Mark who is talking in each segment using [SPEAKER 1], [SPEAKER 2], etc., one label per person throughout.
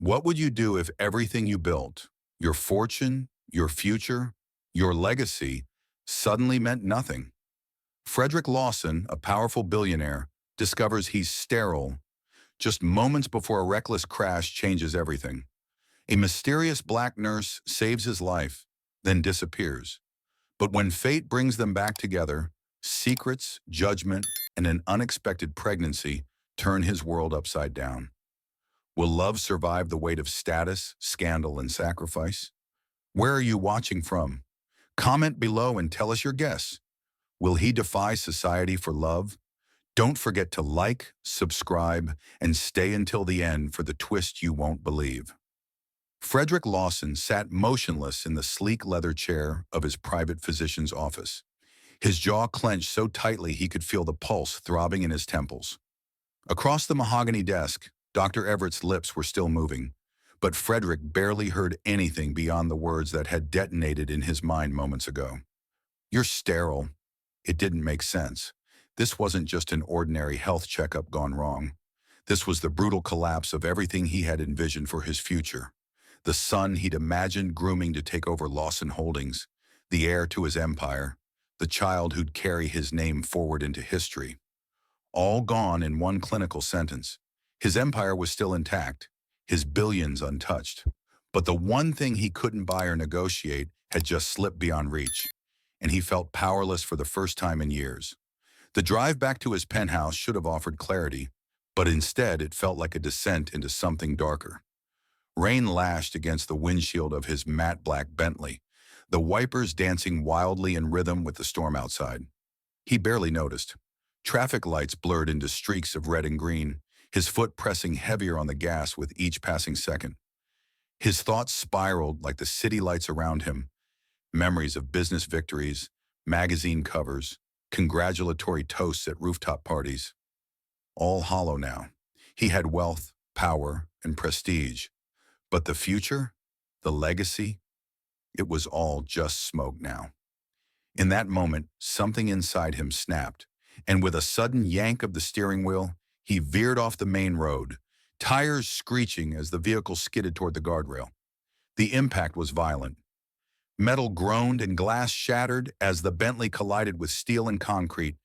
[SPEAKER 1] What would you do if everything you built, your fortune, your future, your legacy, suddenly meant nothing? Frederick Lawson, a powerful billionaire, discovers he's sterile just moments before a reckless crash changes everything. A mysterious black nurse saves his life, then disappears. But when fate brings them back together, secrets, judgment, and an unexpected pregnancy turn his world upside down. Will love survive the weight of status, scandal, and sacrifice? Where are you watching from? Comment below and tell us your guess. Will he defy society for love? Don't forget to like, subscribe, and stay until the end for the twist you won't believe. Frederick Lawson sat motionless in the sleek leather chair of his private physician's office. His jaw clenched so tightly he could feel the pulse throbbing in his temples. Across the mahogany desk, Dr. Everett's lips were still moving, but Frederick barely heard anything beyond the words that had detonated in his mind moments ago. "You're sterile." It didn't make sense. This wasn't just an ordinary health checkup gone wrong. This was the brutal collapse of everything he had envisioned for his future. The son he'd imagined grooming to take over Lawson Holdings, the heir to his empire, the child who'd carry his name forward into history. All gone in one clinical sentence. His empire was still intact, his billions untouched. But the one thing he couldn't buy or negotiate had just slipped beyond reach, and he felt powerless for the first time in years. The drive back to his penthouse should have offered clarity, but instead it felt like a descent into something darker. Rain lashed against the windshield of his matte black Bentley, the wipers dancing wildly in rhythm with the storm outside. He barely noticed. Traffic lights blurred into streaks of red and green, his foot pressing heavier on the gas with each passing second. His thoughts spiraled like the city lights around him, memories of business victories, magazine covers, congratulatory toasts at rooftop parties. All hollow now. He had wealth, power, and prestige. But the future, the legacy, it was all just smoke now. In that moment, something inside him snapped, and with a sudden yank of the steering wheel, he veered off the main road, tires screeching as the vehicle skidded toward the guardrail. The impact was violent. Metal groaned and glass shattered as the Bentley collided with steel and concrete,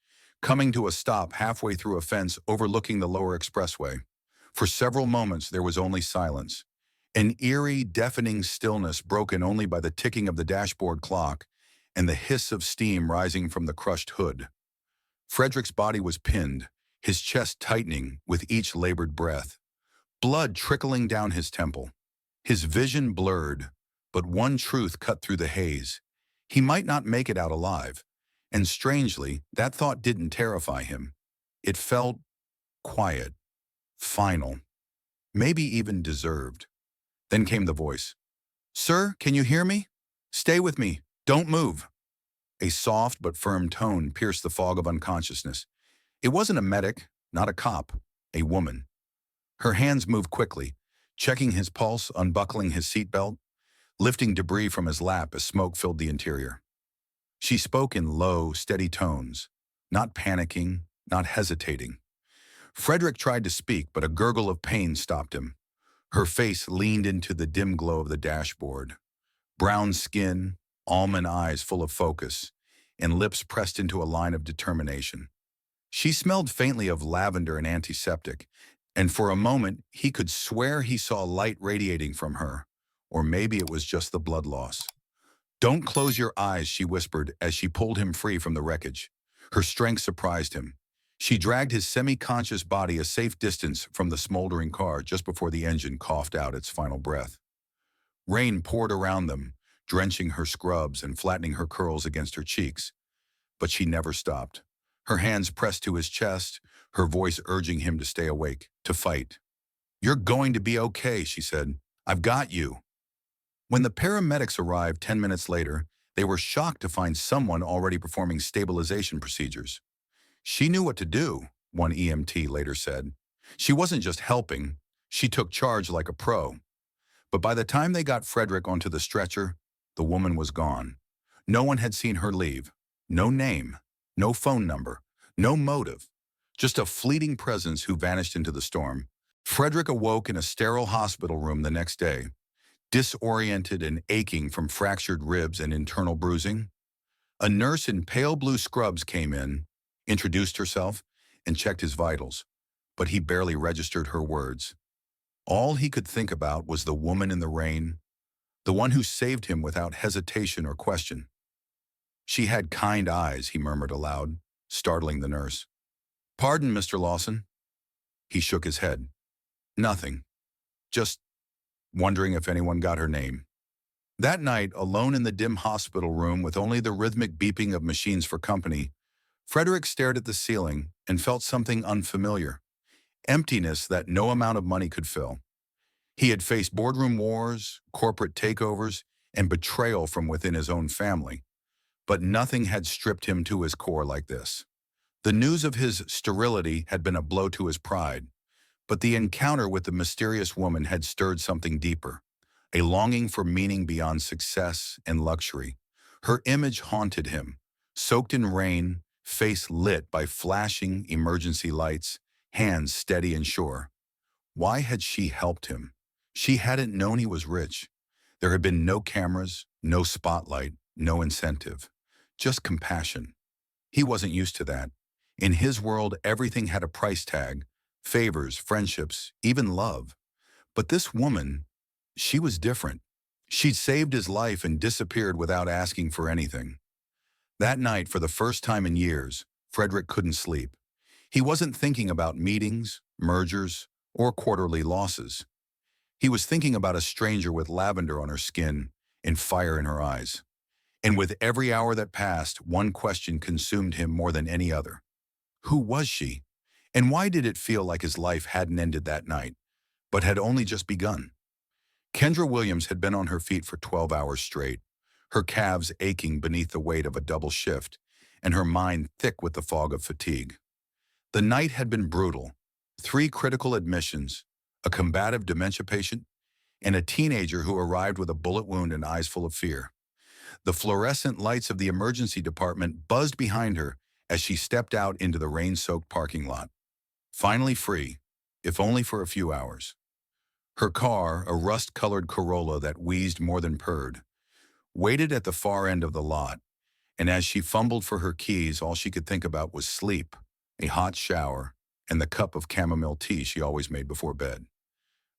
[SPEAKER 1] coming to a stop halfway through a fence overlooking the lower expressway. For several moments, there was only silence. An eerie, deafening stillness broken only by the ticking of the dashboard clock and the hiss of steam rising from the crushed hood. Frederick's body was pinned, his chest tightening with each labored breath, blood trickling down his temple. His vision blurred, but one truth cut through the haze. He might not make it out alive, and strangely, that thought didn't terrify him. It felt quiet, final, maybe even deserved. Then came the voice. "Sir, can you hear me? Stay with me. Don't move." A soft but firm tone pierced the fog of unconsciousness. It wasn't a medic, not a cop, a woman. Her hands moved quickly, checking his pulse, unbuckling his seatbelt, lifting debris from his lap as smoke filled the interior. She spoke in low, steady tones, not panicking, not hesitating. Frederick tried to speak, but a gurgle of pain stopped him. Her face leaned into the dim glow of the dashboard. Brown skin, almond eyes full of focus, and lips pressed into a line of determination. She smelled faintly of lavender and antiseptic, and for a moment he could swear he saw light radiating from her, or maybe it was just the blood loss. "Don't close your eyes," she whispered as she pulled him free from the wreckage. Her strength surprised him. She dragged his semi-conscious body a safe distance from the smoldering car just before the engine coughed out its final breath. Rain poured around them, drenching her scrubs and flattening her curls against her cheeks. But she never stopped. Her hands pressed to his chest, her voice urging him to stay awake, to fight. "You're going to be okay," she said. "I've got you." When the paramedics arrived 10 minutes later, they were shocked to find someone already performing stabilization procedures. "She knew what to do," one EMT later said. "She wasn't just helping, she took charge like a pro." But by the time they got Frederick onto the stretcher, the woman was gone. No one had seen her leave. No name, no phone number, no motive. Just a fleeting presence who vanished into the storm. Frederick awoke in a sterile hospital room the next day, disoriented and aching from fractured ribs and internal bruising. A nurse in pale blue scrubs came in, introduced herself, and checked his vitals, but he barely registered her words. All he could think about was the woman in the rain, the one who saved him without hesitation or question. She had kind eyes, he murmured aloud, startling the nurse. Pardon, Mr. Lawson. He shook his head. Nothing. Just wondering if anyone got her name. That night, alone in the dim hospital room with only the rhythmic beeping of machines for company, Frederick stared at the ceiling and felt something unfamiliar, emptiness that no amount of money could fill. He had faced boardroom wars, corporate takeovers, and betrayal from within his own family, but nothing had stripped him to his core like this. The news of his sterility had been a blow to his pride, but the encounter with the mysterious woman had stirred something deeper, a longing for meaning beyond success and luxury. Her image haunted him, soaked in rain, face lit by flashing emergency lights, hands steady and sure. Why had she helped him? She hadn't known he was rich. There had been no cameras, no spotlight, no incentive, just compassion. He wasn't used to that. In his world, everything had a price tag, favors, friendships, even love. But this woman, she was different. She'd saved his life and disappeared without asking for anything. That night, for the first time in years, Frederick couldn't sleep. He wasn't thinking about meetings, mergers, or quarterly losses. He was thinking about a stranger with lavender on her skin and fire in her eyes. And with every hour that passed, one question consumed him more than any other. Who was she? And why did it feel like his life hadn't ended that night, but had only just begun? Kendra Williams had been on her feet for 12 hours straight, her calves aching beneath the weight of a double shift, and her mind thick with the fog of fatigue. The night had been brutal. 3 critical admissions, a combative dementia patient, and a teenager who arrived with a bullet wound and eyes full of fear. The fluorescent lights of the emergency department buzzed behind her as she stepped out into the rain-soaked parking lot. Finally free, if only for a few hours. Her car, a rust-colored Corolla that wheezed more than purred, waited at the far end of the lot, and as she fumbled for her keys, all she could think about was sleep, a hot shower, and the cup of chamomile tea she always made before bed.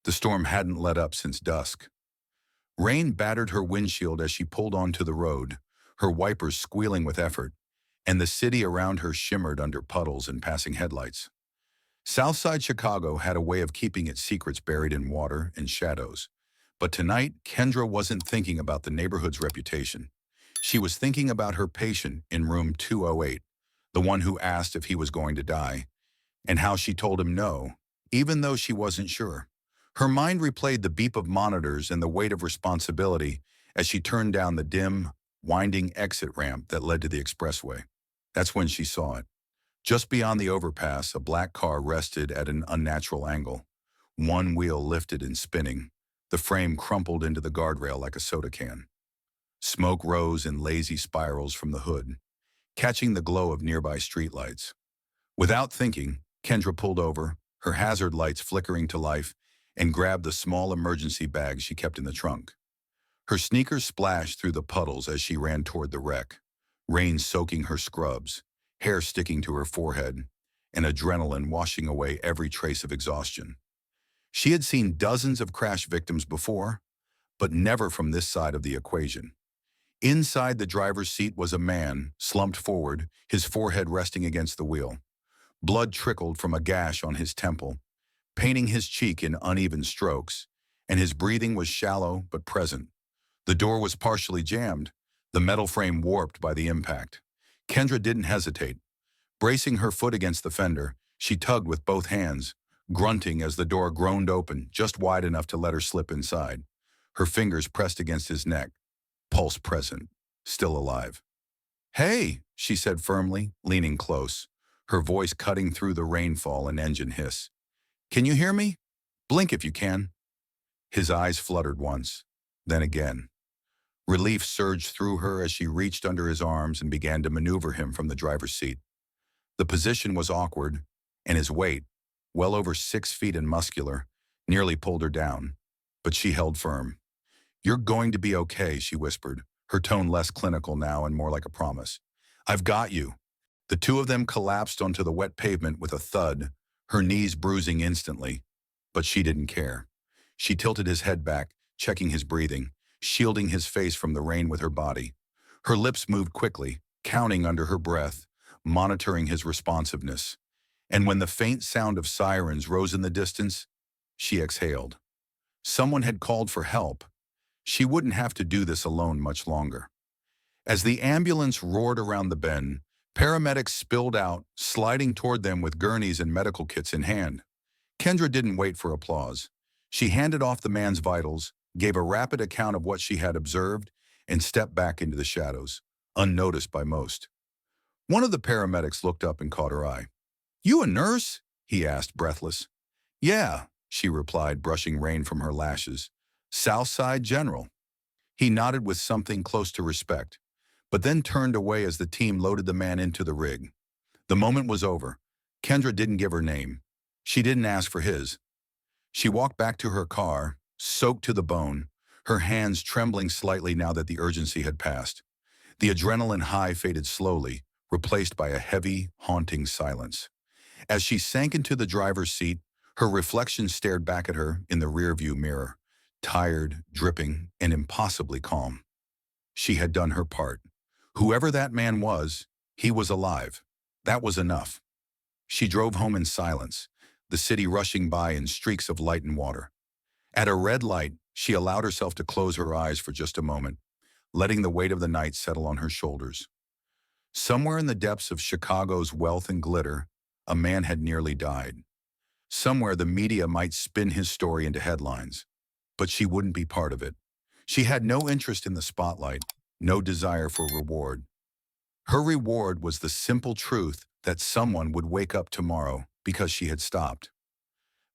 [SPEAKER 1] The storm hadn't let up since dusk. Rain battered her windshield as she pulled onto the road, her wipers squealing with effort, and the city around her shimmered under puddles and passing headlights. Southside Chicago had a way of keeping its secrets buried in water and shadows. But tonight, Kendra wasn't thinking about the neighborhood's reputation. She was thinking about her patient in room 208, the one who asked if he was going to die, and how she told him no, even though she wasn't sure. Her mind replayed the beep of monitors and the weight of responsibility as she turned down the dim, winding exit ramp that led to the expressway. That's when she saw it. Just beyond the overpass, a black car rested at an unnatural angle. One wheel lifted and spinning, the frame crumpled into the guardrail like a soda can. Smoke rose in lazy spirals from the hood, catching the glow of nearby streetlights. Without thinking, Kendra pulled over, her hazard lights flickering to life, and grabbed the small emergency bag she kept in the trunk. Her sneakers splashed through the puddles as she ran toward the wreck, rain soaking her scrubs, hair sticking to her forehead, and adrenaline washing away every trace of exhaustion. She had seen dozens of crash victims before, but never from this side of the equation. Inside the driver's seat was a man, slumped forward, his forehead resting against the wheel. Blood trickled from a gash on his temple, painting his cheek in uneven strokes, and his breathing was shallow but present. The door was partially jammed, the metal frame warped by the impact. Kendra didn't hesitate. Bracing her foot against the fender, she tugged with both hands, grunting as the door groaned open, just wide enough to let her slip inside. Her fingers pressed against his neck, pulse present, still alive. "Hey," she said firmly, leaning close, her voice cutting through the rainfall and engine hiss. "Can you hear me? Blink if you can." His eyes fluttered once, then again. Relief surged through her as she reached under his arms and began to maneuver him from the driver's seat. The position was awkward, and his weight, well over 6 feet and muscular, nearly pulled her down. But she held firm. "You're going to be okay," she whispered, her tone less clinical now and more like a promise. "I've got you." The two of them collapsed onto the wet pavement with a thud, her knees bruising instantly. But she didn't care. She tilted his head back, checking his breathing, shielding his face from the rain with her body. Her lips moved quickly, counting under her breath, monitoring his responsiveness. And when the faint sound of sirens rose in the distance, she exhaled. Someone had called for help. She wouldn't have to do this alone much longer. As the ambulance roared around the bend, paramedics spilled out, sliding toward them with gurneys and medical kits in hand. Kendra didn't wait for applause. She handed off the man's vitals, gave a rapid account of what she had observed, and stepped back into the shadows, unnoticed by most. One of the paramedics looked up and caught her eye. "You a nurse?" he asked, breathless. "Yeah," she replied, brushing rain from her lashes. "Southside General." He nodded with something close to respect, but then turned away as the team loaded the man into the rig. The moment was over. Kendra didn't give her name. She didn't ask for his. She walked back to her car, soaked to the bone, her hands trembling slightly now that the urgency had passed. The adrenaline high faded slowly, replaced by a heavy, haunting silence. As she sank into the driver's seat, her reflection stared back at her in the rearview mirror, tired, dripping, and impossibly calm. She had done her part. Whoever that man was, he was alive. That was enough. She drove home in silence, the city rushing by in streaks of light and water. At a red light, she allowed herself to close her eyes for just a moment, letting the weight of the night settle on her shoulders. Somewhere in the depths of Chicago's wealth and glitter, a man had nearly died. Somewhere the media might spin his story into headlines, but she wouldn't be part of it. She had no interest in the spotlight, no desire for reward. Her reward was the simple truth that someone would wake up tomorrow because she had stopped.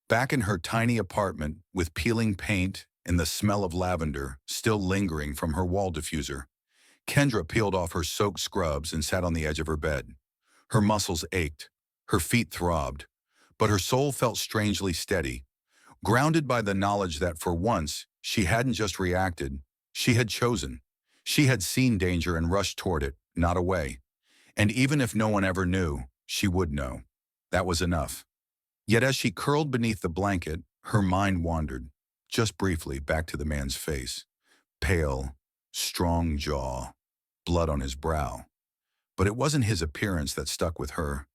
[SPEAKER 1] Back in her tiny apartment, with peeling paint and the smell of lavender still lingering from her wall diffuser, Kendra peeled off her soaked scrubs and sat on the edge of her bed. Her muscles ached, her feet throbbed, but her soul felt strangely steady, grounded by the knowledge that for once she hadn't just reacted, she had chosen. She had seen danger and rushed toward it, not away. And even if no one ever knew, she would know. That was enough. Yet as she curled beneath the blanket, her mind wandered, just briefly, back to the man's face. Pale, strong jaw, blood on his brow. But it wasn't his appearance that stuck with her.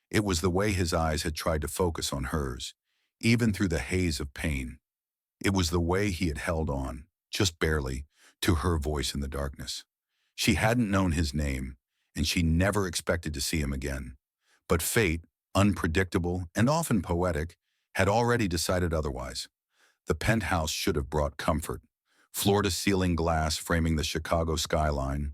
[SPEAKER 1] It was the way his eyes had tried to focus on hers, even through the haze of pain. It was the way he had held on, just barely, to her voice in the darkness. She hadn't known his name, and she never expected to see him again. But fate, unpredictable and often poetic, had already decided otherwise. The penthouse should have brought comfort. Floor-to-ceiling glass framing the Chicago skyline,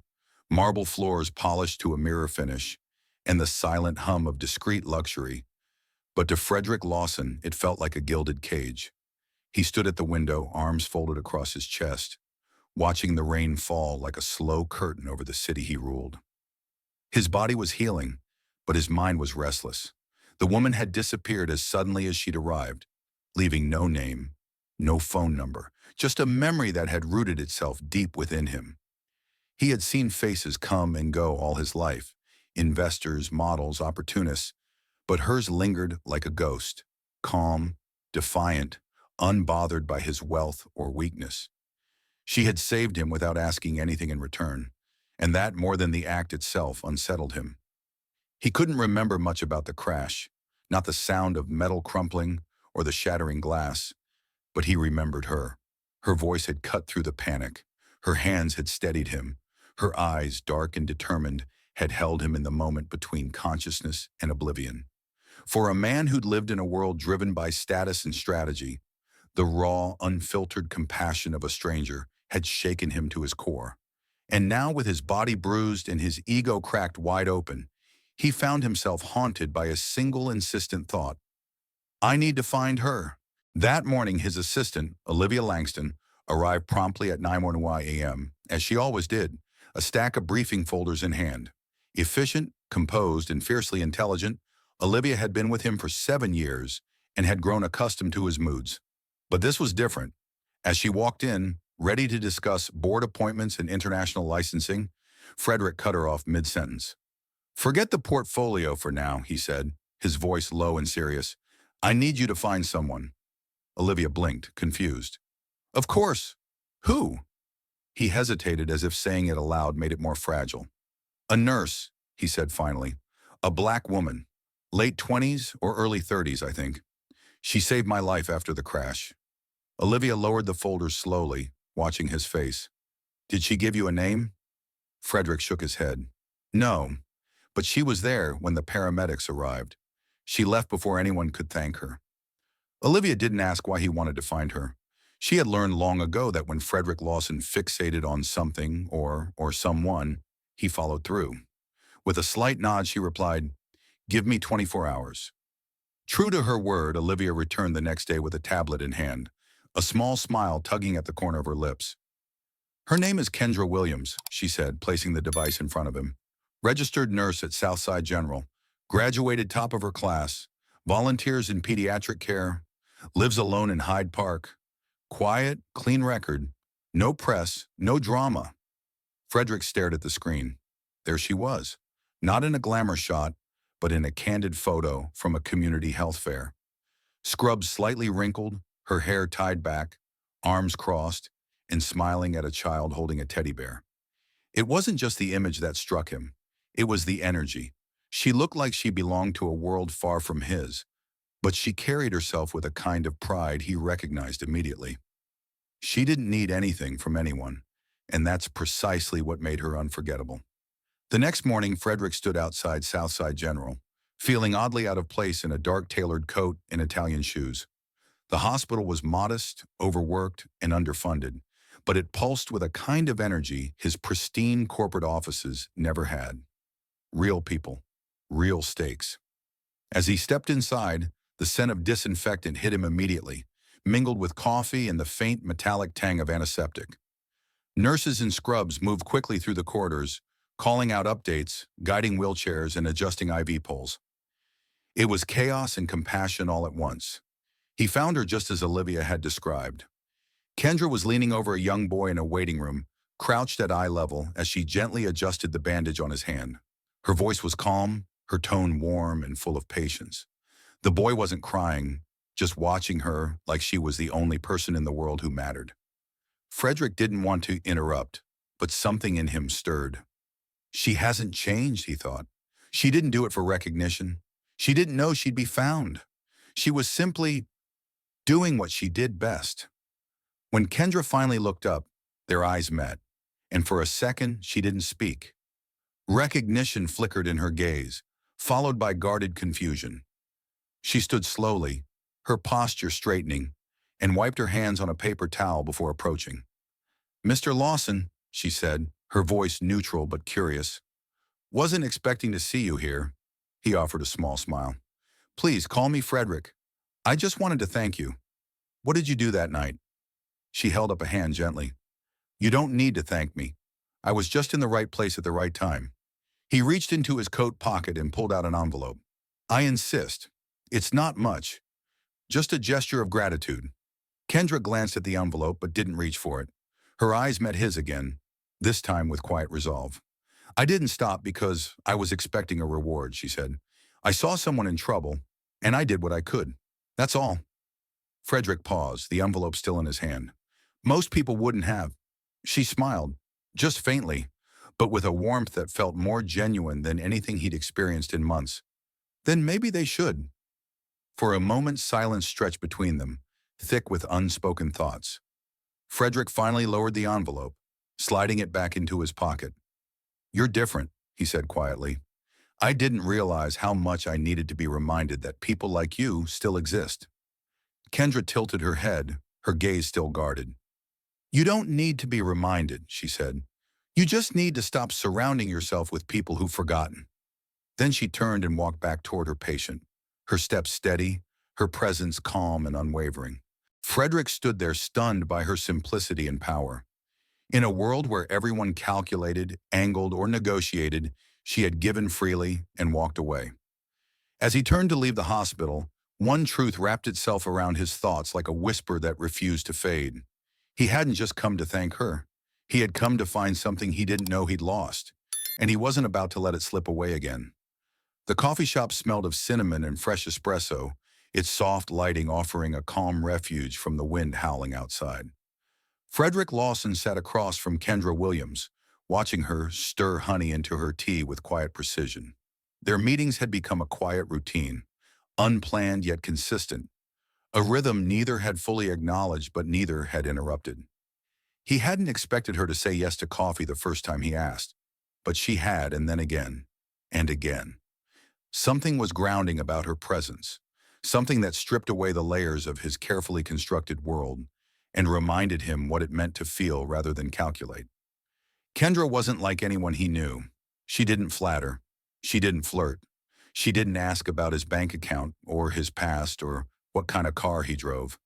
[SPEAKER 1] marble floors polished to a mirror finish, and the silent hum of discreet luxury. But to Frederick Lawson, it felt like a gilded cage. He stood at the window, arms folded across his chest, watching the rain fall like a slow curtain over the city he ruled. His body was healing, but his mind was restless. The woman had disappeared as suddenly as she'd arrived, leaving no name, no phone number, just a memory that had rooted itself deep within him. He had seen faces come and go all his life, investors, models, opportunists, but hers lingered like a ghost, calm, defiant, unbothered by his wealth or weakness. She had saved him without asking anything in return, and that, more than the act itself, unsettled him. He couldn't remember much about the crash, not the sound of metal crumpling or the shattering glass, but he remembered her. Her voice had cut through the panic. Her hands had steadied him. Her eyes, dark and determined, had held him in the moment between consciousness and oblivion. For a man who'd lived in a world driven by status and strategy, the raw, unfiltered compassion of a stranger had shaken him to his core. And now, with his body bruised and his ego cracked wide open, he found himself haunted by a single insistent thought. I need to find her. That morning, his assistant, Olivia Langston, arrived promptly at 9:01 a.m., as she always did, a stack of briefing folders in hand. Efficient, composed, and fiercely intelligent, Olivia had been with him for 7 years, and had grown accustomed to his moods. But this was different. As she walked in, ready to discuss board appointments and international licensing, Frederick cut her off mid-sentence. "Forget the portfolio for now," he said, his voice low and serious. "I need you to find someone." Olivia blinked, confused. "Of course. Who?" He hesitated, as if saying it aloud made it more fragile. "A nurse," he said finally. "A black woman. Late 20s or early 30s, I think. She saved my life after the crash." Olivia lowered the folders slowly, watching his face. "Did she give you a name?" Frederick shook his head. "No, but she was there when the paramedics arrived. She left before anyone could thank her." Olivia didn't ask why he wanted to find her. She had learned long ago that when Frederick Lawson fixated on something or someone, he followed through. With a slight nod, she replied, "Give me 24 hours." True to her word, Olivia returned the next day with a tablet in hand, a small smile tugging at the corner of her lips. "Her name is Kendra Williams," she said, placing the device in front of him. "Registered nurse at Southside General, graduated top of her class, volunteers in pediatric care, lives alone in Hyde Park. Quiet, clean record, no press, no drama." Frederick stared at the screen. There she was, not in a glamour shot, but in a candid photo from a community health fair. Scrubs slightly wrinkled, her hair tied back, arms crossed, and smiling at a child holding a teddy bear. It wasn't just the image that struck him. It was the energy. She looked like she belonged to a world far from his, but she carried herself with a kind of pride he recognized immediately. She didn't need anything from anyone, and that's precisely what made her unforgettable. The next morning, Frederick stood outside Southside General, feeling oddly out of place in a dark tailored coat and Italian shoes. The hospital was modest, overworked, and underfunded, but it pulsed with a kind of energy his pristine corporate offices never had. Real people, real stakes. As he stepped inside, the scent of disinfectant hit him immediately, mingled with coffee and the faint metallic tang of antiseptic. Nurses in scrubs moved quickly through the corridors, calling out updates, guiding wheelchairs, and adjusting IV poles. It was chaos and compassion all at once. He found her just as Olivia had described. Kendra was leaning over a young boy in a waiting room, crouched at eye level as she gently adjusted the bandage on his hand. Her voice was calm, her tone warm and full of patience. The boy wasn't crying, just watching her like she was the only person in the world who mattered. Frederick didn't want to interrupt, but something in him stirred. She hasn't changed, he thought. She didn't do it for recognition. She didn't know she'd be found. She was simply doing what she did best. When Kendra finally looked up, their eyes met, and for a second she didn't speak. Recognition flickered in her gaze, followed by guarded confusion. She stood slowly, her posture straightening, and wiped her hands on a paper towel before approaching. "Mr. Lawson," she said, her voice neutral but curious. "Wasn't expecting to see you here." He offered a small smile. "Please call me Frederick. I just wanted to thank you. What did you do that night?" She held up a hand gently. "You don't need to thank me. I was just in the right place at the right time." He reached into his coat pocket and pulled out an envelope. "I insist. It's not much. Just a gesture of gratitude." Kendra glanced at the envelope but didn't reach for it. Her eyes met his again, this time with quiet resolve. "I didn't stop because I was expecting a reward," she said. "I saw someone in trouble, and I did what I could. That's all." Frederick paused, the envelope still in his hand. "Most people wouldn't have." She smiled, just faintly, but with a warmth that felt more genuine than anything he'd experienced in months. "Then maybe they should." For a moment, silence stretched between them, thick with unspoken thoughts. Frederick finally lowered the envelope, sliding it back into his pocket. "You're different," he said quietly. "I didn't realize how much I needed to be reminded that people like you still exist." Kendra tilted her head, her gaze still guarded. "You don't need to be reminded," she said. "You just need to stop surrounding yourself with people who've forgotten." Then she turned and walked back toward her patient, her steps steady, her presence calm and unwavering. Frederick stood there stunned by her simplicity and power. In a world where everyone calculated, angled, or negotiated, she had given freely and walked away. As he turned to leave the hospital, One truth wrapped itself around his thoughts like a whisper that refused to fade. He hadn't just come to thank her. He had come to find something he didn't know he'd lost, and he wasn't about to let it slip away again. The coffee shop smelled of cinnamon and fresh espresso, its soft lighting offering a calm refuge from the wind howling outside. Frederick Lawson sat across from Kendra Williams, watching her stir honey into her tea with quiet precision. Their meetings had become a quiet routine, unplanned yet consistent, a rhythm neither had fully acknowledged but neither had interrupted. He hadn't expected her to say yes to coffee the first time he asked, but she had, and then again, and again. Something was grounding about her presence, something that stripped away the layers of his carefully constructed world and reminded him what it meant to feel rather than calculate. Kendra wasn't like anyone he knew. She didn't flatter. She didn't flirt. She didn't ask about his bank account or his past or what kind of car he drove.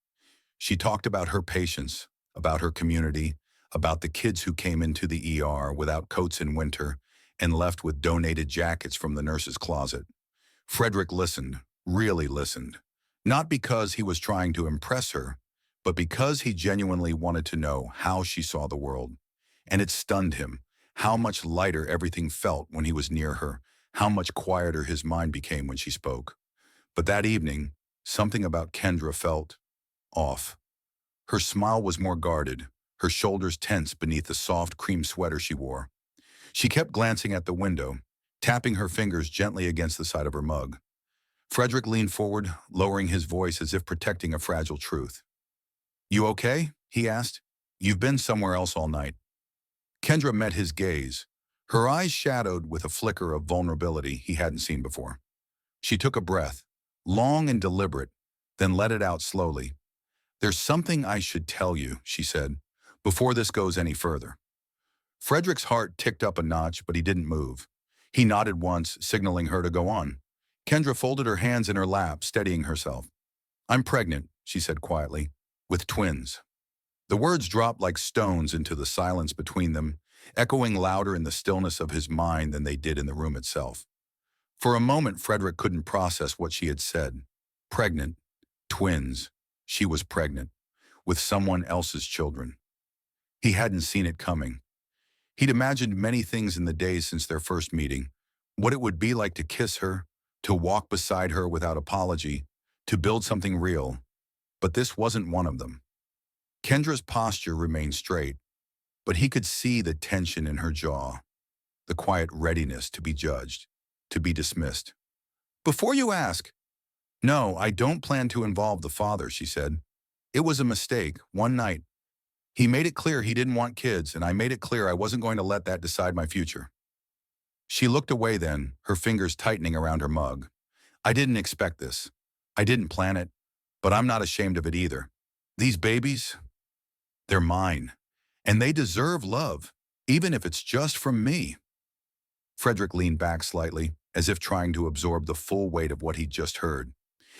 [SPEAKER 1] She talked about her patients, about her community, about the kids who came into the ER without coats in winter and left with donated jackets from the nurse's closet. Frederick listened, really listened, not because he was trying to impress her, but because he genuinely wanted to know how she saw the world. And it stunned him, how much lighter everything felt when he was near her, how much quieter his mind became when she spoke. But that evening, something about Kendra felt off. Her smile was more guarded, her shoulders tense beneath the soft cream sweater she wore. She kept glancing at the window, tapping her fingers gently against the side of her mug. Frederick leaned forward, lowering his voice as if protecting a fragile truth. "You okay?" he asked. "You've been somewhere else all night." Kendra met his gaze, her eyes shadowed with a flicker of vulnerability he hadn't seen before. She took a breath, long and deliberate, then let it out slowly. "There's something I should tell you," she said, "before this goes any further." Frederick's heart ticked up a notch, but he didn't move. He nodded once, signaling her to go on. Kendra folded her hands in her lap, steadying herself. "I'm pregnant," she said quietly, "with twins." The words dropped like stones into the silence between them, echoing louder in the stillness of his mind than they did in the room itself. For a moment, Frederick couldn't process what she had said. Pregnant. Twins. She was pregnant. With someone else's children. He hadn't seen it coming. He'd imagined many things in the days since their first meeting. What it would be like to kiss her, to walk beside her without apology, to build something real. But this wasn't one of them. Kendra's posture remained straight, but he could see the tension in her jaw, the quiet readiness to be judged, to be dismissed. "Before you ask." "No, I don't plan to involve the father," she said. "It was a mistake, one night. He made it clear he didn't want kids, and I made it clear I wasn't going to let that decide my future." She looked away then, her fingers tightening around her mug. "I didn't expect this. I didn't plan it, but I'm not ashamed of it either. These babies, they're mine, and they deserve love, even if it's just from me." Frederick leaned back slightly, as if trying to absorb the full weight of what he'd just heard.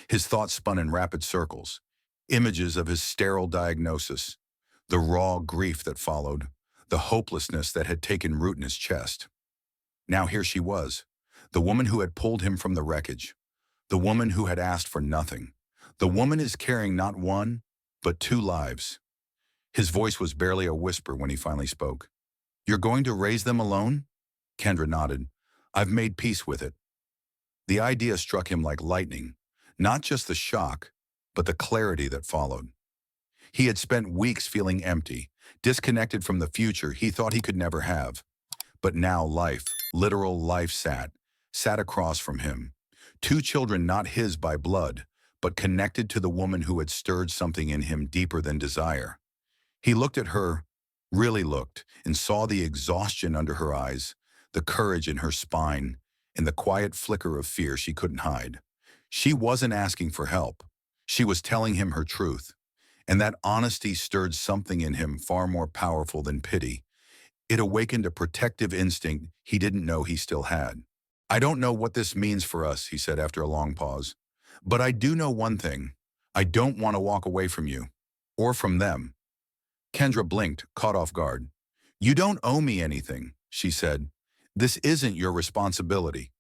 [SPEAKER 1] His thoughts spun in rapid circles, images of his sterile diagnosis, the raw grief that followed, the hopelessness that had taken root in his chest. Now here she was, the woman who had pulled him from the wreckage, the woman who had asked for nothing, the woman is carrying not one, but two lives. His voice was barely a whisper when he finally spoke. "You're going to raise them alone?" Kendra nodded. "I've made peace with it." The idea struck him like lightning, not just the shock, but the clarity that followed. He had spent weeks feeling empty, disconnected from the future he thought he could never have. But now life, literal life sat across from him. Two children not his by blood, but connected to the woman who had stirred something in him deeper than desire. He looked at her, really looked, and saw the exhaustion under her eyes, the courage in her spine, and the quiet flicker of fear she couldn't hide. She wasn't asking for help. She was telling him her truth. And that honesty stirred something in him far more powerful than pity. It awakened a protective instinct he didn't know he still had. "I don't know what this means for us," he said after a long pause. "But I do know one thing. I don't want to walk away from you. Or from them." Kendra blinked, caught off guard. "You don't owe me anything," she said. "This isn't your responsibility."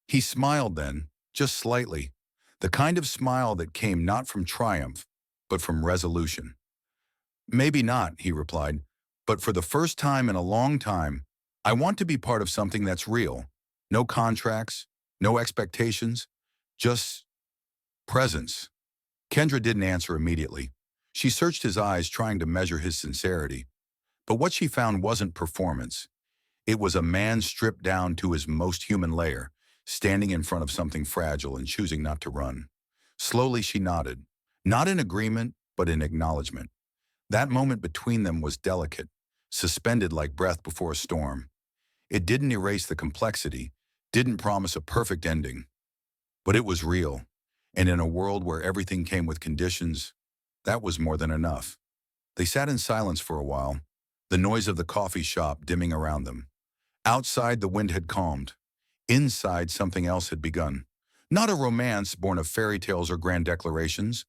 [SPEAKER 1] He smiled then, just slightly. the kind of smile that came not from triumph, but from resolution. Maybe not, he replied, but for the first time in a long time, I want to be part of something that's real. No contracts, no expectations, just presence. Kendra didn't answer immediately. She searched his eyes, trying to measure his sincerity. But what she found wasn't performance. It was a man stripped down to his most human layer, standing in front of something fragile and choosing not to run. Slowly she nodded, not in agreement, but in acknowledgement. That moment between them was delicate, suspended like breath before a storm. It didn't erase the complexity, didn't promise a perfect ending, but it was real. And in a world where everything came with conditions, that was more than enough. They sat in silence for a while, the noise of the coffee shop dimming around them. Outside, the wind had calmed. Inside, something else had begun. Not a romance born of fairy tales or grand declarations,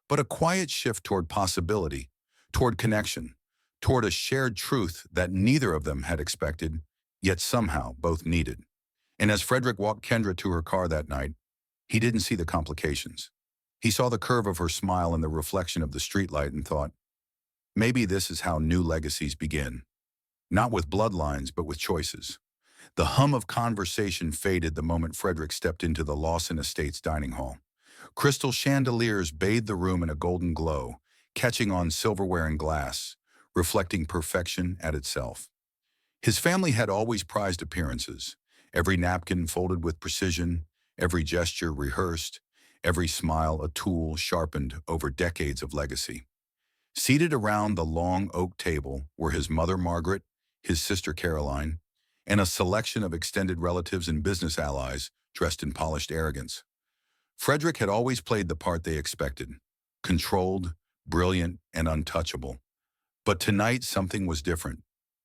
[SPEAKER 1] but a quiet shift toward possibility, toward connection, toward a shared truth that neither of them had expected, yet somehow both needed. And as Frederick walked Kendra to her car that night, he didn't see the complications. He saw the curve of her smile and the reflection of the streetlight and thought, maybe this is how new legacies begin. Not with bloodlines, but with choices. The hum of conversation faded the moment Frederick stepped into the Lawson Estates dining hall. Crystal chandeliers bathed the room in a golden glow, catching on silverware and glass, reflecting perfection at itself. His family had always prized appearances, every napkin folded with precision, every gesture rehearsed, every smile a tool sharpened over decades of legacy. Seated around the long oak table were his mother Margaret, his sister Caroline, and a selection of extended relatives and business allies dressed in polished arrogance. Frederick had always played the part they expected, controlled, brilliant, and untouchable. But tonight something was different.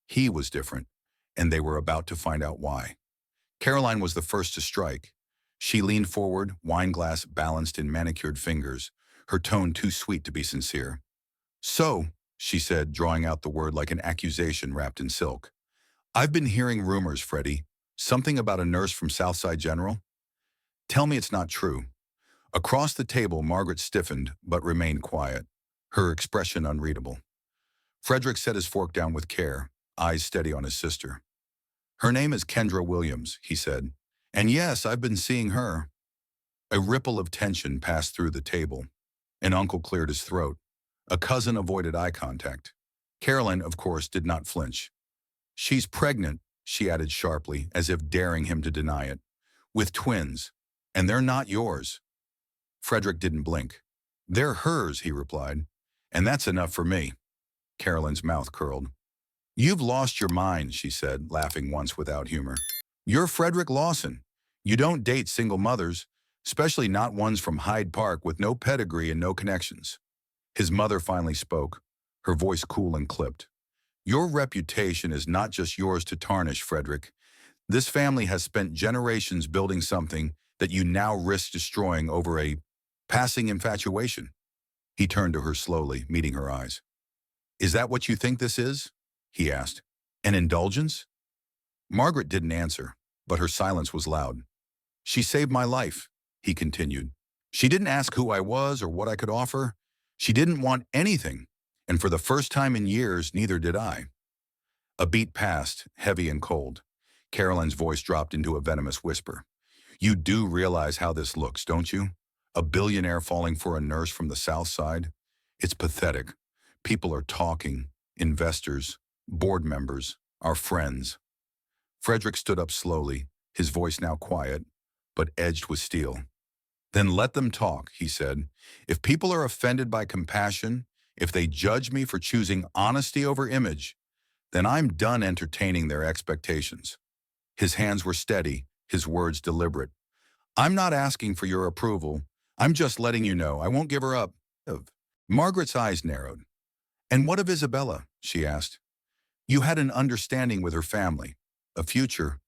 [SPEAKER 1] He was different, and they were about to find out why. Caroline was the first to strike. She leaned forward, wine glass balanced in manicured fingers, her tone too sweet to be sincere. So, she said, drawing out the word like an accusation wrapped in silk. I've been hearing rumors, Freddie. Something about a nurse from Southside General? Tell me it's not true. Across the table, Margaret stiffened, but remained quiet, her expression unreadable. Frederick set his fork down with care, eyes steady on his sister. Her name is Kendra Williams, he said. And yes, I've been seeing her. A ripple of tension passed through the table. An uncle cleared his throat. A cousin avoided eye contact. Caroline, of course, did not flinch. She's pregnant, she added sharply, as if daring him to deny it. With twins. And they're not yours. Frederick didn't blink. They're hers, he replied. And that's enough for me. Caroline's mouth curled. You've lost your mind, she said, laughing once without humor. You're Frederick Lawson. You don't date single mothers, especially not ones from Hyde Park with no pedigree and no connections. His mother finally spoke, her voice cool and clipped. Your reputation is not just yours to tarnish, Frederick. This family has spent generations building something that you now risk destroying over a passing infatuation. He turned to her slowly, meeting her eyes. Is that what you think this is? He asked. An indulgence? Margaret didn't answer, but her silence was loud. She saved my life, he continued. She didn't ask who I was or what I could offer. She didn't want anything, and for the first time in years, neither did I. A beat passed, heavy and cold. Caroline's voice dropped into a venomous whisper. You do realize how this looks, don't you? A billionaire falling for a nurse from the South Side? It's pathetic. People are talking, investors, board members, our friends. Frederick stood up slowly, his voice now quiet, but edged with steel. Then let them talk, he said. If people are offended by compassion, if they judge me for choosing honesty over image, then I'm done entertaining their expectations. His hands were steady, his words deliberate. I'm not asking for your approval. I'm just letting you know I won't give her up. Margaret's eyes narrowed. And what of Isabella? She asked. You had an understanding with her family, a future.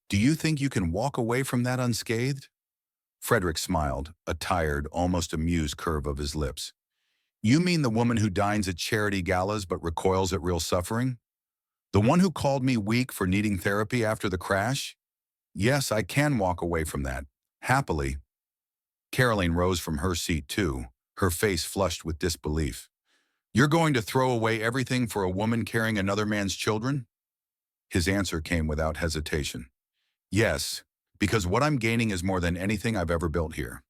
[SPEAKER 1] Do you think you can walk away from that unscathed? Frederick smiled, a tired, almost amused curve of his lips. You mean the woman who dines at charity galas but recoils at real suffering? The one who called me weak for needing therapy after the crash? Yes, I can walk away from that, happily. Caroline rose from her seat too, her face flushed with disbelief. "You're going to throw away everything for a woman carrying another man's children?" His answer came without hesitation. "Yes, because what I'm gaining is more than anything I've ever built here."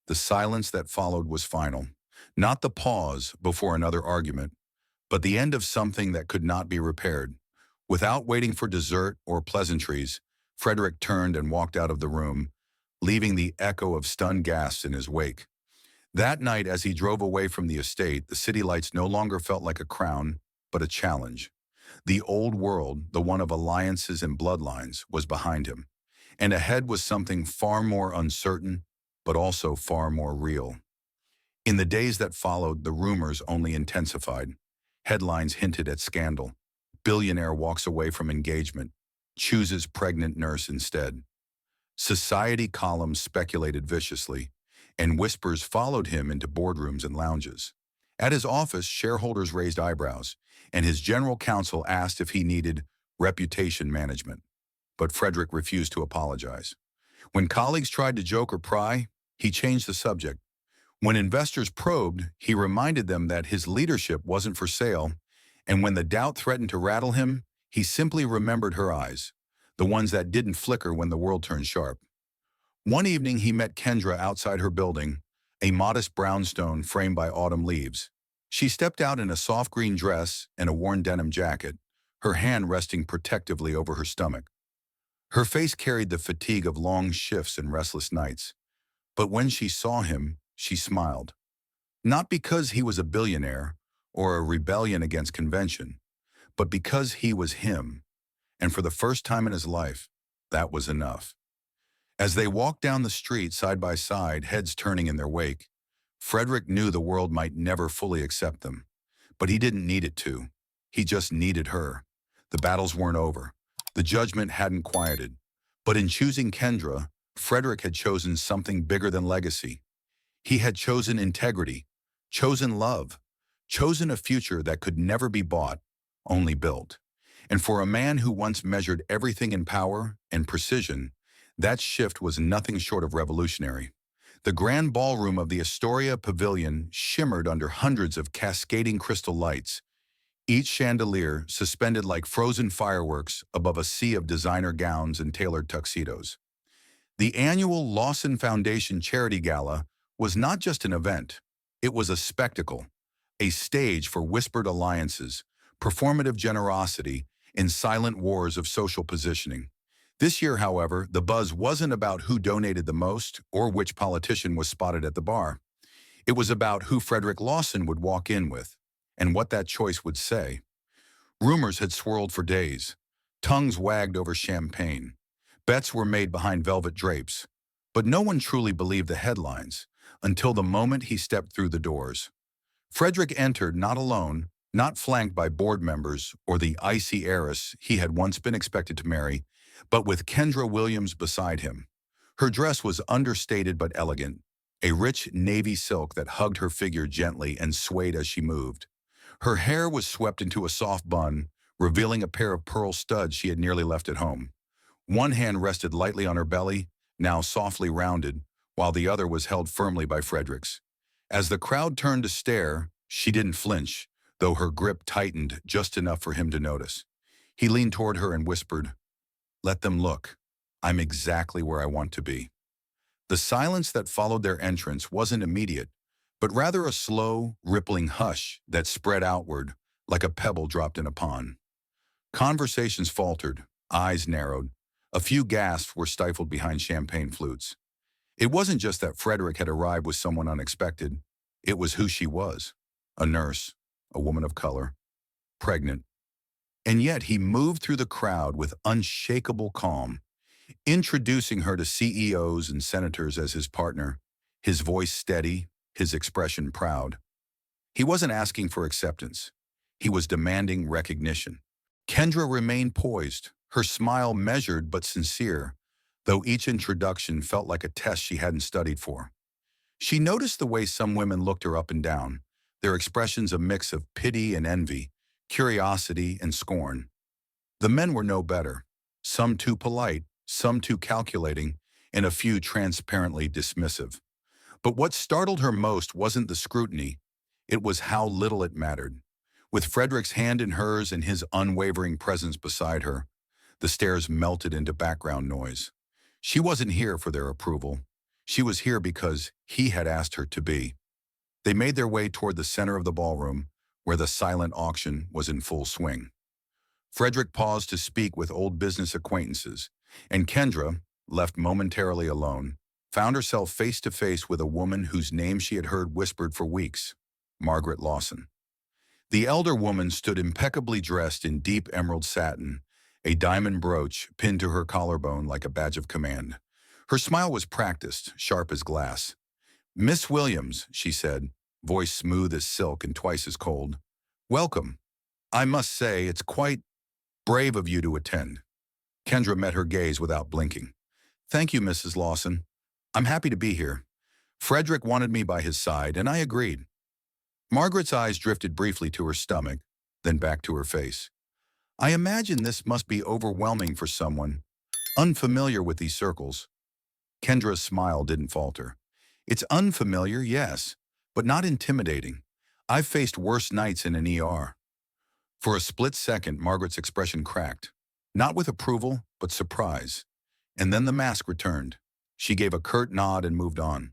[SPEAKER 1] The silence that followed was final. Not the pause before another argument, but the end of something that could not be repaired. Without waiting for dessert or pleasantries, Frederick turned and walked out of the room, leaving the echo of stunned gasps in his wake. That night, as he drove away from the estate, the city lights no longer felt like a crown, but a challenge. The old world, the one of alliances and bloodlines, was behind him, and ahead was something far more uncertain, but also far more real. In the days that followed, the rumors only intensified. Headlines hinted at scandal. Billionaire walks away from engagement, chooses pregnant nurse instead. Society columns speculated viciously, and whispers followed him into boardrooms and lounges. At his office, shareholders raised eyebrows, and his general counsel asked if he needed reputation management. But Frederick refused to apologize. When colleagues tried to joke or pry, he changed the subject. When investors probed, he reminded them that his leadership wasn't for sale, and when the doubt threatened to rattle him, he simply remembered her eyes, the ones that didn't flicker when the world turned sharp. One evening he met Kendra outside her building, a modest brownstone framed by autumn leaves. She stepped out in a soft green dress and a worn denim jacket, her hand resting protectively over her stomach. Her face carried the fatigue of long shifts and restless nights. But when she saw him, she smiled. Not because he was a billionaire or a rebellion against convention, but because he was him. And for the first time in his life, that was enough. As they walked down the street side by side, heads turning in their wake, Frederick knew the world might never fully accept them. But he didn't need it to. He just needed her. The battles weren't over. The judgment hadn't quieted. But in choosing Kendra, Frederick had chosen something bigger than legacy. He had chosen integrity, chosen love, chosen a future that could never be bought, only built. And for a man who once measured everything in power and precision, that shift was nothing short of revolutionary. The grand ballroom of the Astoria Pavilion shimmered under hundreds of cascading crystal lights, each chandelier suspended like frozen fireworks above a sea of designer gowns and tailored tuxedos. The annual Lawson Foundation Charity Gala was not just an event. It was a spectacle, a stage for whispered alliances, performative generosity, and silent wars of social positioning. This year, however, the buzz wasn't about who donated the most or which politician was spotted at the bar. It was about who Frederick Lawson would walk in with, and what that choice would say. Rumors had swirled for days. Tongues wagged over champagne. Bets were made behind velvet drapes. But no one truly believed the headlines until the moment he stepped through the doors. Frederick entered not alone, not flanked by board members or the icy heiress he had once been expected to marry, but with Kendra Williams beside him. Her dress was understated but elegant, a rich navy silk that hugged her figure gently and swayed as she moved. Her hair was swept into a soft bun, revealing a pair of pearl studs she had nearly left at home. One hand rested lightly on her belly, now softly rounded, while the other was held firmly by Frederick's. As the crowd turned to stare, she didn't flinch, though her grip tightened just enough for him to notice. He leaned toward her and whispered, "Let them look. I'm exactly where I want to be." The silence that followed their entrance wasn't immediate, but rather a slow, rippling hush that spread outward like a pebble dropped in a pond. Conversations faltered, eyes narrowed. A few gasps were stifled behind champagne flutes. It wasn't just that Frederick had arrived with someone unexpected. It was who she was. A nurse, a woman of color, pregnant. And yet he moved through the crowd with unshakable calm, introducing her to CEOs and senators as his partner, his voice steady, his expression proud. He wasn't asking for acceptance. He was demanding recognition. Kendra remained poised, her smile measured but sincere, though each introduction felt like a test she hadn't studied for. She noticed the way some women looked her up and down, their expressions a mix of pity and envy, curiosity and scorn. The men were no better, some too polite, some too calculating, and a few transparently dismissive. But what startled her most wasn't the scrutiny, it was how little it mattered. With Frederick's hand in hers and his unwavering presence beside her, the stares melted into background noise. She wasn't here for their approval. She was here because he had asked her to be. They made their way toward the center of the ballroom, where the silent auction was in full swing. Frederick paused to speak with old business acquaintances, and Kendra, left momentarily alone, found herself face to face with a woman whose name she had heard whispered for weeks, Margaret Lawson. The elder woman stood impeccably dressed in deep emerald satin, a diamond brooch pinned to her collarbone like a badge of command. Her smile was practiced, sharp as glass. "Miss Williams," she said, voice smooth as silk and twice as cold. "Welcome. I must say, it's quite brave of you to attend." Kendra met her gaze without blinking. "Thank you, Mrs. Lawson. I'm happy to be here. Frederick wanted me by his side, and I agreed." Margaret's eyes drifted briefly to her stomach, then back to her face. "I imagine this must be overwhelming for someone unfamiliar with these circles." Kendra's smile didn't falter. "It's unfamiliar, yes, but not intimidating. I've faced worse nights in an ER." For a split second, Margaret's expression cracked, not with approval, but surprise. And then the mask returned. She gave a curt nod and moved on.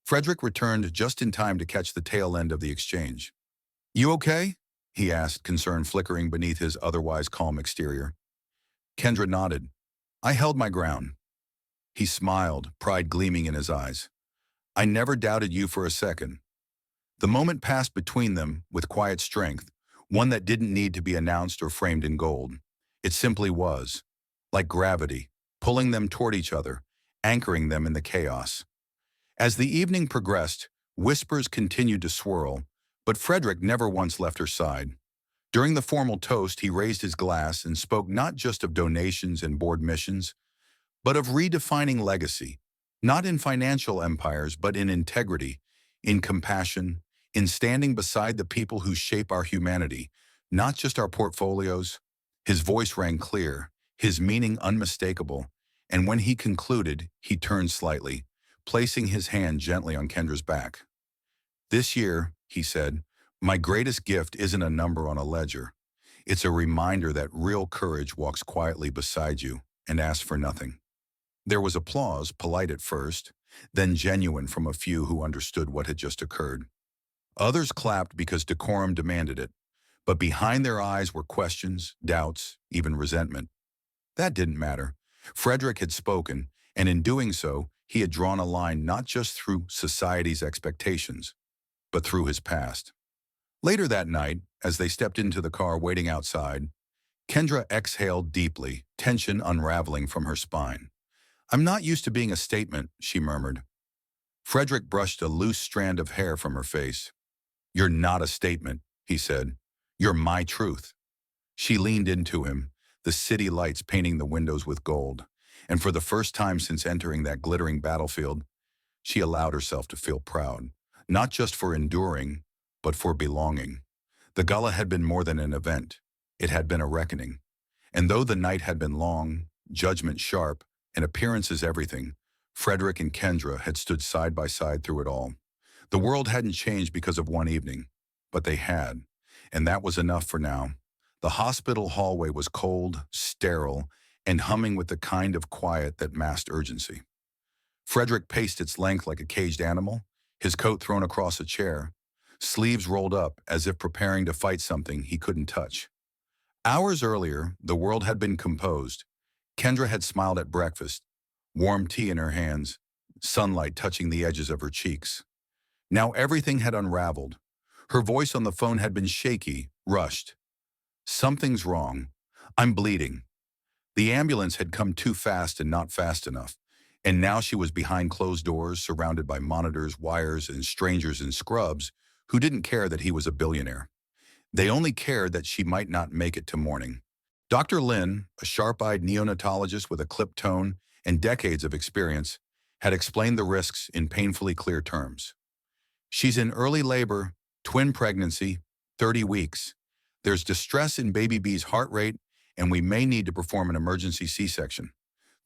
[SPEAKER 1] Frederick returned just in time to catch the tail end of the exchange. "You okay?" he asked, concern flickering beneath his otherwise calm exterior. Kendra nodded. "I held my ground." He smiled, pride gleaming in his eyes. "I never doubted you for a second." The moment passed between them with quiet strength, one that didn't need to be announced or framed in gold. It simply was, like gravity, pulling them toward each other, anchoring them in the chaos. As the evening progressed, whispers continued to swirl, but Frederick never once left her side. During the formal toast, he raised his glass and spoke not just of donations and board missions, but of redefining legacy, not in financial empires, but in integrity, in compassion, in standing beside the people who shape our humanity, not just our portfolios. His voice rang clear, his meaning unmistakable, and when he concluded, he turned slightly, placing his hand gently on Kendra's back. "This year," he said, "my greatest gift isn't a number on a ledger. It's a reminder that real courage walks quietly beside you and asks for nothing." There was applause, polite at first, then genuine from a few who understood what had just occurred. Others clapped because decorum demanded it, but behind their eyes were questions, doubts, even resentment. That didn't matter. Frederick had spoken, and in doing so, he had drawn a line not just through society's expectations, but through his past. Later that night, as they stepped into the car waiting outside, Kendra exhaled deeply, tension unraveling from her spine. "I'm not used to being a statement," she murmured. Frederick brushed a loose strand of hair from her face. "You're not a statement," he said. "You're my truth." She leaned into him, the city lights painting the windows with gold, and for the first time since entering that glittering battlefield, she allowed herself to feel proud, not just for enduring, but for belonging. The gala had been more than an event. It had been a reckoning. And though the night had been long, judgment sharp, and appearances everything, Frederick and Kendra had stood side by side through it all. The world hadn't changed because of one evening, but they had, and that was enough for now. The hospital hallway was cold, sterile, and humming with the kind of quiet that masked urgency. Frederick paced its length like a caged animal, his coat thrown across a chair, sleeves rolled up as if preparing to fight something he couldn't touch. Hours earlier, the world had been composed. Kendra had smiled at breakfast, warm tea in her hands, sunlight touching the edges of her cheeks. Now everything had unraveled. Her voice on the phone had been shaky, rushed. "Something's wrong. I'm bleeding." The ambulance had come too fast and not fast enough, and now she was behind closed doors, surrounded by monitors, wires, and strangers in scrubs who didn't care that he was a billionaire. They only cared that she might not make it to morning. Dr. Lin, a sharp-eyed neonatologist with a clipped tone and decades of experience, had explained the risks in painfully clear terms. "She's in early labor, twin pregnancy, 30 weeks. There's distress in baby B's heart rate, and we may need to perform an emergency C-section.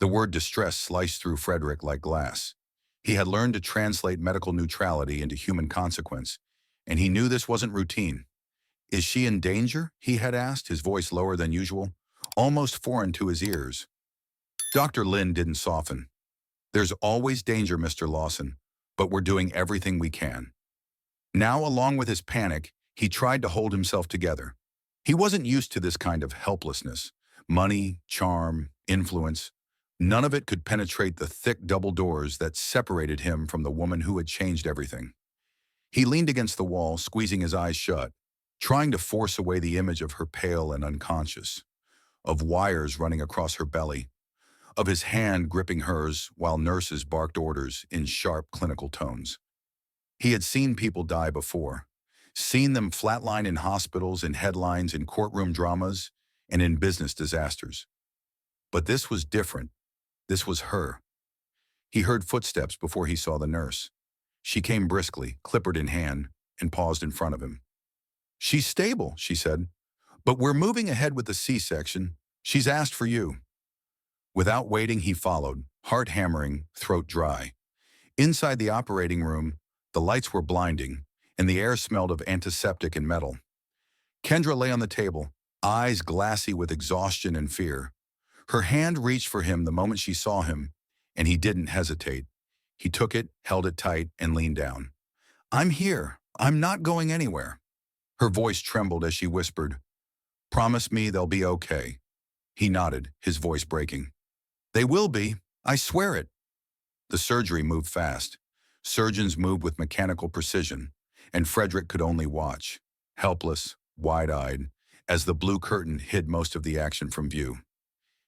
[SPEAKER 1] The word distress sliced through Frederick like glass. He had learned to translate medical neutrality into human consequence, and he knew this wasn't routine. "Is she in danger?" he had asked, his voice lower than usual, almost foreign to his ears. Dr. Lin didn't soften. "There's always danger, Mr. Lawson, but we're doing everything we can." Now, along with his panic, he tried to hold himself together. He wasn't used to this kind of helplessness. Money, charm, influence, none of it could penetrate the thick double doors that separated him from the woman who had changed everything. He leaned against the wall, squeezing his eyes shut, trying to force away the image of her pale and unconscious, of wires running across her belly, of his hand gripping hers while nurses barked orders in sharp clinical tones. He had seen people die before, seen them flatline in hospitals, in headlines, in courtroom dramas, and in business disasters. But this was different. This was her. He heard footsteps before he saw the nurse. She came briskly, clipboard in hand, and paused in front of him. "She's stable," she said, "but we're moving ahead with the C-section. She's asked for you." Without waiting, he followed, heart hammering, throat dry. Inside the operating room, the lights were blinding, and the air smelled of antiseptic and metal. Kendra lay on the table, eyes glassy with exhaustion and fear. Her hand reached for him the moment she saw him, and he didn't hesitate. He took it, held it tight, and leaned down. "I'm here. I'm not going anywhere." Her voice trembled as she whispered, "Promise me they'll be okay." He nodded, his voice breaking. "They will be. I swear it." The surgery moved fast. Surgeons moved with mechanical precision, and Frederick could only watch, helpless, wide-eyed, as the blue curtain hid most of the action from view.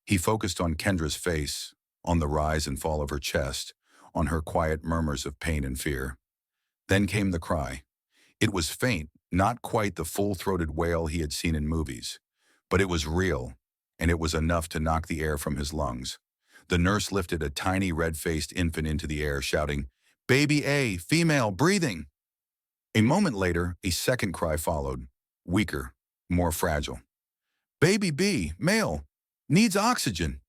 [SPEAKER 1] He focused on Kendra's face, on the rise and fall of her chest, on her quiet murmurs of pain and fear. Then came the cry. It was faint, not quite the full-throated wail he had seen in movies, but it was real, and it was enough to knock the air from his lungs. The nurse lifted a tiny red-faced infant into the air, shouting, "Baby A, female, breathing!" A moment later, a second cry followed, weaker, more fragile. "Baby B, male, needs oxygen."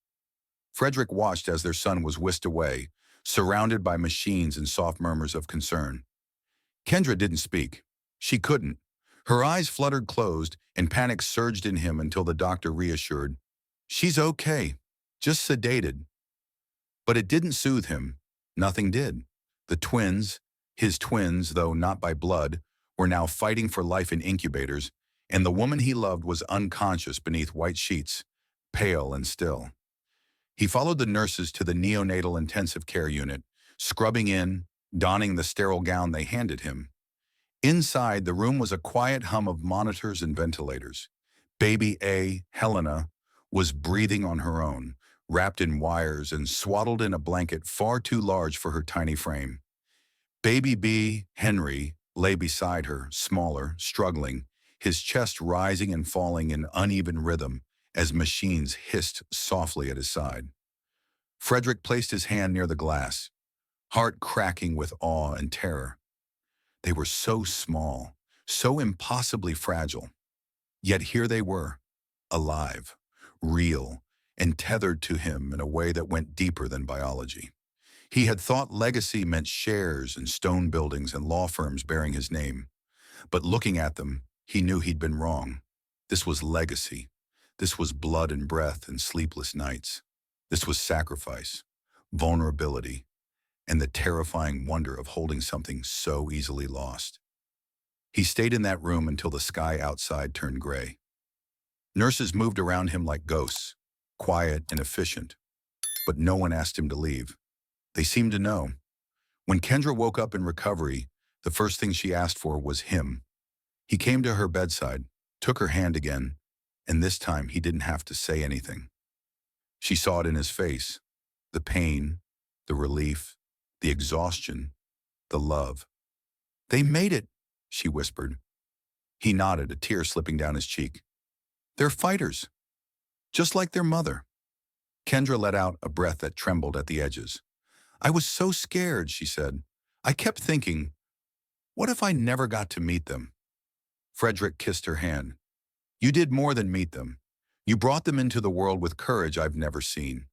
[SPEAKER 1] Frederick watched as their son was whisked away, surrounded by machines and soft murmurs of concern. Kendra didn't speak. She couldn't. Her eyes fluttered closed, and panic surged in him until the doctor reassured, "She's okay, just sedated." But it didn't soothe him. Nothing did. The twins, his twins, though not by blood, were now fighting for life in incubators, and the woman he loved was unconscious beneath white sheets, pale and still. He followed the nurses to the neonatal intensive care unit, scrubbing in, donning the sterile gown they handed him. Inside, the room was a quiet hum of monitors and ventilators. Baby A, Helena, was breathing on her own, wrapped in wires and swaddled in a blanket far too large for her tiny frame. Baby B, Henry, lay beside her, smaller, struggling, his chest rising and falling in uneven rhythm as machines hissed softly at his side. Frederick placed his hand near the glass, heart cracking with awe and terror. They were so small, so impossibly fragile. Yet here they were, alive, real, and tethered to him in a way that went deeper than biology. He had thought legacy meant shares and stone buildings and law firms bearing his name. But looking at them, he knew he'd been wrong. This was legacy. This was blood and breath and sleepless nights. This was sacrifice, vulnerability, and the terrifying wonder of holding something so easily lost. He stayed in that room until the sky outside turned gray. Nurses moved around him like ghosts, quiet and efficient, but no one asked him to leave. They seemed to know. When Kendra woke up in recovery, the first thing she asked for was him. He came to her bedside, took her hand again, and this time he didn't have to say anything. She saw it in his face, the pain, the relief, the exhaustion, the love. "They made it," she whispered. He nodded, a tear slipping down his cheek. "They're fighters, just like their mother." Kendra let out a breath that trembled at the edges. "I was so scared," she said. "I kept thinking, what if I never got to meet them?" Frederick kissed her hand. "You did more than meet them. You brought them into the world with courage I've never seen."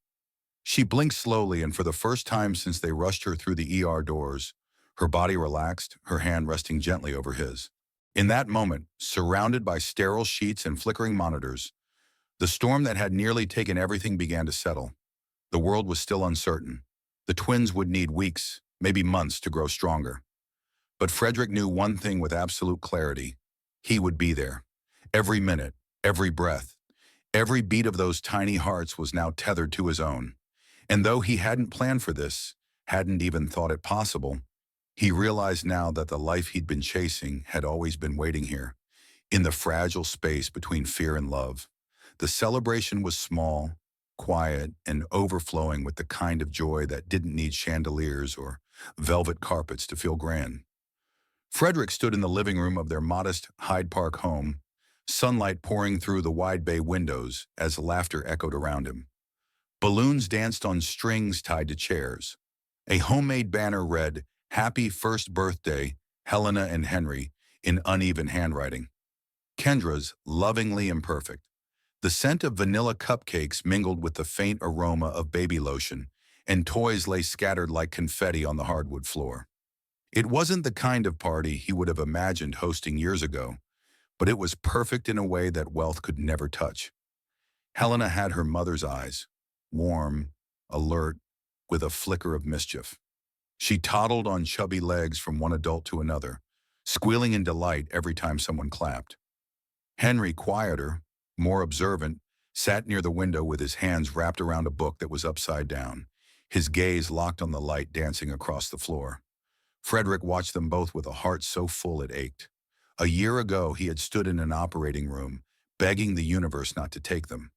[SPEAKER 1] She blinked slowly, and for the first time since they rushed her through the ER doors, her body relaxed, her hand resting gently over his. In that moment, surrounded by sterile sheets and flickering monitors, the storm that had nearly taken everything began to settle. The world was still uncertain. The twins would need weeks, maybe months, to grow stronger. But Frederick knew one thing with absolute clarity. He would be there. Every minute, every breath, every beat of those tiny hearts was now tethered to his own. And though he hadn't planned for this, hadn't even thought it possible, he realized now that the life he'd been chasing had always been waiting here, in the fragile space between fear and love. The celebration was small, quiet, and overflowing with the kind of joy that didn't need chandeliers or velvet carpets to feel grand. Frederick stood in the living room of their modest Hyde Park home, sunlight pouring through the wide bay windows as laughter echoed around him. Balloons danced on strings tied to chairs. A homemade banner read, "Happy First Birthday, Helena and Henry," in uneven handwriting. Kendra's, lovingly imperfect. The scent of vanilla cupcakes mingled with the faint aroma of baby lotion, and toys lay scattered like confetti on the hardwood floor. It wasn't the kind of party he would have imagined hosting years ago, but it was perfect in a way that wealth could never touch. Helena had her mother's eyes, warm, alert, with a flicker of mischief. She toddled on chubby legs from one adult to another, squealing in delight every time someone clapped. Henry, quieter, more observant, sat near the window with his hands wrapped around a book that was upside down, his gaze locked on the light dancing across the floor. Frederick watched them both with a heart so full it ached. A year ago, he had stood in an operating room, begging the universe not to take them.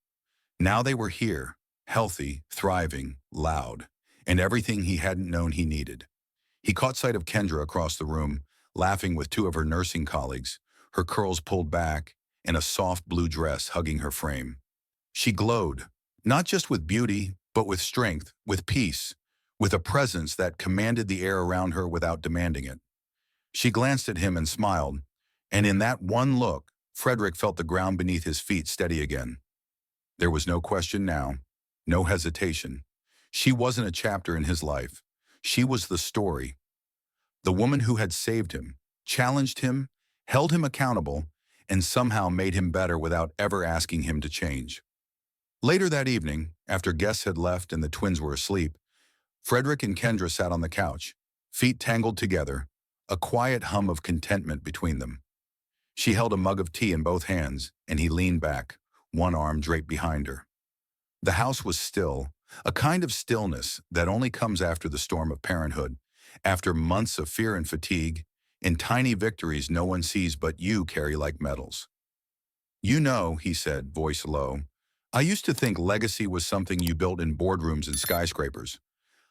[SPEAKER 1] Now they were here, healthy, thriving, loud, and everything he hadn't known he needed. He caught sight of Kendra across the room, laughing with two of her nursing colleagues, her curls pulled back, and a soft blue dress hugging her frame. She glowed, not just with beauty, but with strength, with peace, with a presence that commanded the air around her without demanding it. She glanced at him and smiled, and in that one look, Frederick felt the ground beneath his feet steady again. There was no question now, no hesitation. She wasn't a chapter in his life. She was the story. The woman who had saved him, challenged him, held him accountable, and somehow made him better without ever asking him to change. Later that evening, after guests had left and the twins were asleep, Frederick and Kendra sat on the couch, feet tangled together, a quiet hum of contentment between them. She held a mug of tea in both hands, and he leaned back, one arm draped behind her. The house was still, a kind of stillness that only comes after the storm of parenthood, after months of fear and fatigue, and tiny victories no one sees but you carry like medals. "You know," he said, voice low, "I used to think legacy was something you built in boardrooms and skyscrapers.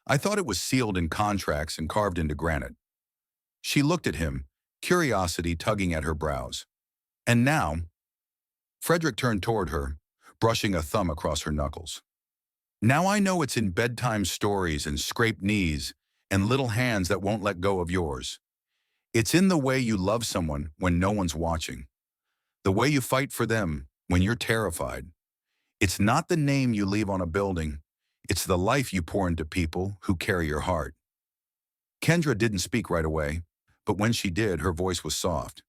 [SPEAKER 1] I thought it was sealed in contracts and carved into granite." She looked at him, curiosity tugging at her brows. "And now?" Frederick turned toward her, brushing a thumb across her knuckles. "Now I know it's in bedtime stories and scraped knees and little hands that won't let go of yours. It's in the way you love someone when no one's watching. The way you fight for them when you're terrified. It's not the name you leave on a building. It's the life you pour into people who carry your heart." Kendra didn't speak right away, but when she did, her voice was soft.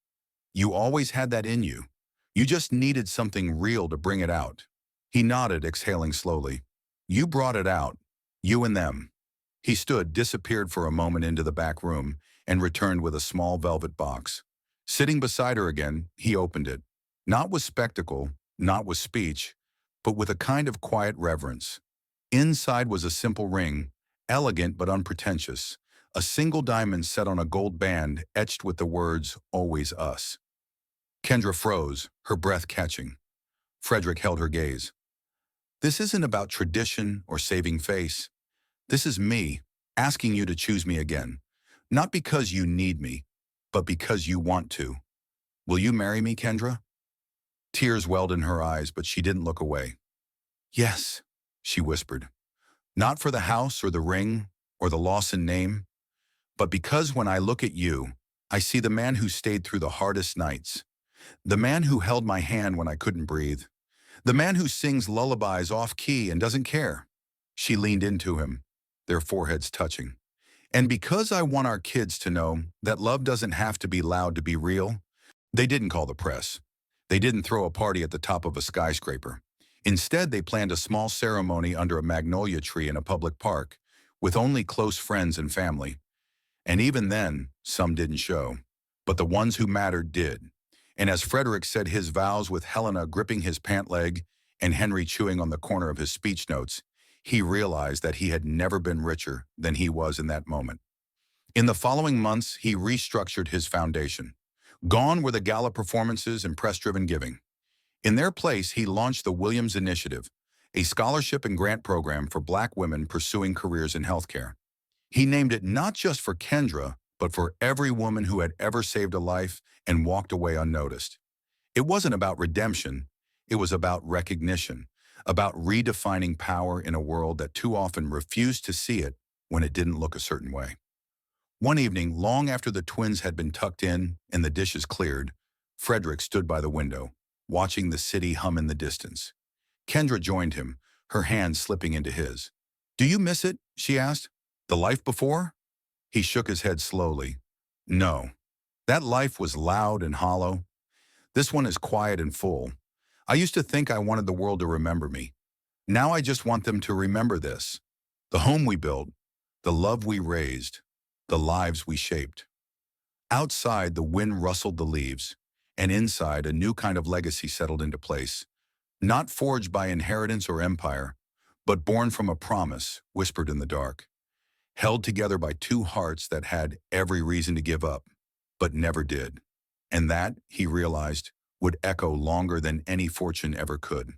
[SPEAKER 1] "You always had that in you. You just needed something real to bring it out." He nodded, exhaling slowly. "You brought it out. You and them." He stood, disappeared for a moment into the back room, and returned with a small velvet box. Sitting beside her again, he opened it. Not with spectacle, not with speech, but with a kind of quiet reverence. Inside was a simple ring, elegant but unpretentious, a single diamond set on a gold band etched with the words, "Always Us." Kendra froze, her breath catching. Frederick held her gaze. "This isn't about tradition or saving face. This is me, asking you to choose me again. Not because you need me, but because you want to. Will you marry me, Kendra?" Tears welled in her eyes, but she didn't look away. "Yes," she whispered. "Not for the house or the ring or the Lawson name, but because when I look at you, I see the man who stayed through the hardest nights, the man who held my hand when I couldn't breathe, the man who sings lullabies off-key and doesn't care." She leaned into him, their foreheads touching. And because I want our kids to know that love doesn't have to be loud to be real, they didn't call the press. They didn't throw a party at the top of a skyscraper. Instead, they planned a small ceremony under a magnolia tree in a public park, with only close friends and family. And even then, some didn't show. But the ones who mattered did. And as Frederick said his vows with Helena gripping his pant leg and Henry chewing on the corner of his speech notes, he realized that he had never been richer than he was in that moment. In the following months, he restructured his foundation. Gone were the gala performances and press-driven giving. In their place, he launched the Williams Initiative, a scholarship and grant program for Black women pursuing careers in healthcare. He named it not just for Kendra, but for every woman who had ever saved a life and walked away unnoticed. It wasn't about redemption, it was about recognition, about redefining power in a world that too often refused to see it when it didn't look a certain way. One evening, long after the twins had been tucked in and the dishes cleared, Frederick stood by the window, watching the city hum in the distance. Kendra joined him, her hand slipping into his. "Do you miss it?" she asked. "The life before?" He shook his head slowly. "No. That life was loud and hollow. This one is quiet and full. I used to think I wanted the world to remember me. Now I just want them to remember this. The home we built, the love we raised, the lives we shaped." Outside, the wind rustled the leaves, and inside, a new kind of legacy settled into place, not forged by inheritance or empire, but born from a promise whispered in the dark, held together by two hearts that had every reason to give up, but never did. And that, he realized, would echo longer than any fortune ever could.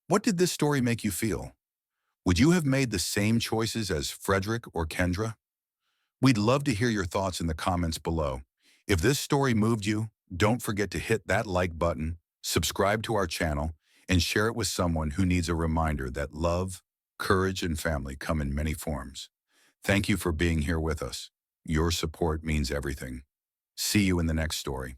[SPEAKER 1] What did this story make you feel? Would you have made the same choices as Frederick or Kendra? We'd love to hear your thoughts in the comments below. If this story moved you, don't forget to hit that like button, subscribe to our channel, and share it with someone who needs a reminder that love, courage, and family come in many forms. Thank you for being here with us. Your support means everything. See you in the next story.